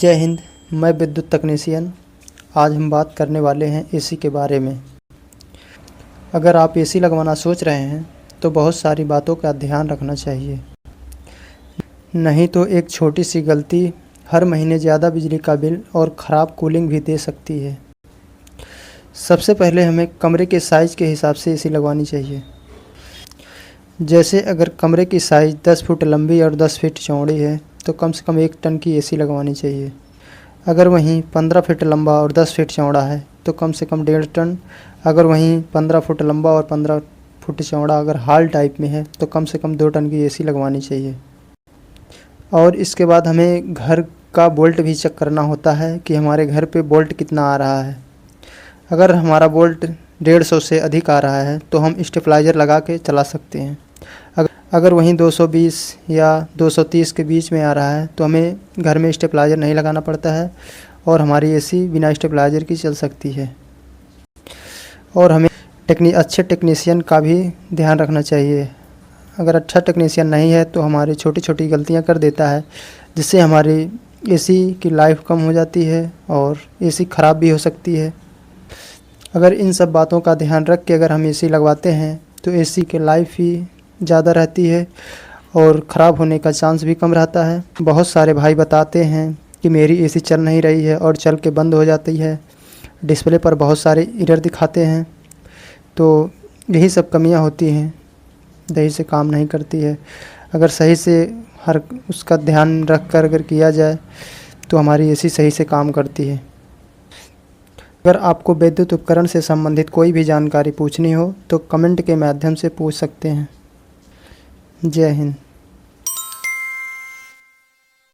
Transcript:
जय हिंद। मैं विद्युत तकनीशियन। आज हम बात करने वाले हैं एसी के बारे में। अगर आप एसी लगवाना सोच रहे हैं तो बहुत सारी बातों का ध्यान रखना चाहिए, नहीं तो एक छोटी सी गलती हर महीने ज़्यादा बिजली का बिल और ख़राब कूलिंग भी दे सकती है। सबसे पहले हमें कमरे के साइज़ के हिसाब से एसी लगवानी चाहिए। जैसे अगर कमरे की साइज़ 10 फुट लंबी और 10 फीट चौड़ी है तो कम से कम 1 टन की एसी लगवानी चाहिए। अगर वहीं 15 फीट लंबा और 10 फीट चौड़ा है तो कम से कम 1.5 टन। अगर वहीं 15 फुट लंबा और 15 फुट चौड़ा अगर हॉल टाइप में है तो कम से कम 2 टन की एसी लगवानी चाहिए। और इसके बाद हमें घर का बोल्ट भी चेक करना होता है कि हमारे घर पे बोल्ट कितना आ रहा है। अगर हमारा बोल्ट 150 से अधिक आ रहा है तो हम स्टेबलाइज़र लगा के चला सकते हैं। अगर वहीं 220 या 230 के बीच में आ रहा है तो हमें घर में स्टेबलाइज़र नहीं लगाना पड़ता है और हमारी एसी बिना स्टेबलाइज़र की चल सकती है। और हमें अच्छे टेक्नीशियन का भी ध्यान रखना चाहिए। अगर अच्छा टेक्नीशियन नहीं है तो हमारी छोटी छोटी गलतियां कर देता है, जिससे हमारी एसी की लाइफ कम हो जाती है और एसी ख़राब भी हो सकती है। अगर इन सब बातों का ध्यान रख के अगर हम एसी लगवाते हैं तो एसी की लाइफ ही ज़्यादा रहती है और ख़राब होने का चांस भी कम रहता है। बहुत सारे भाई बताते हैं कि मेरी एसी चल नहीं रही है और चल के बंद हो जाती है, डिस्प्ले पर बहुत सारे एरर दिखाते हैं। तो यही सब कमियां होती हैं, सही से काम नहीं करती है। अगर सही से हर उसका ध्यान रख कर अगर किया जाए तो हमारी एसी सही से काम करती है। अगर आपको विद्युत उपकरण से संबंधित कोई भी जानकारी पूछनी हो तो कमेंट के माध्यम से पूछ सकते हैं। जय हिंद।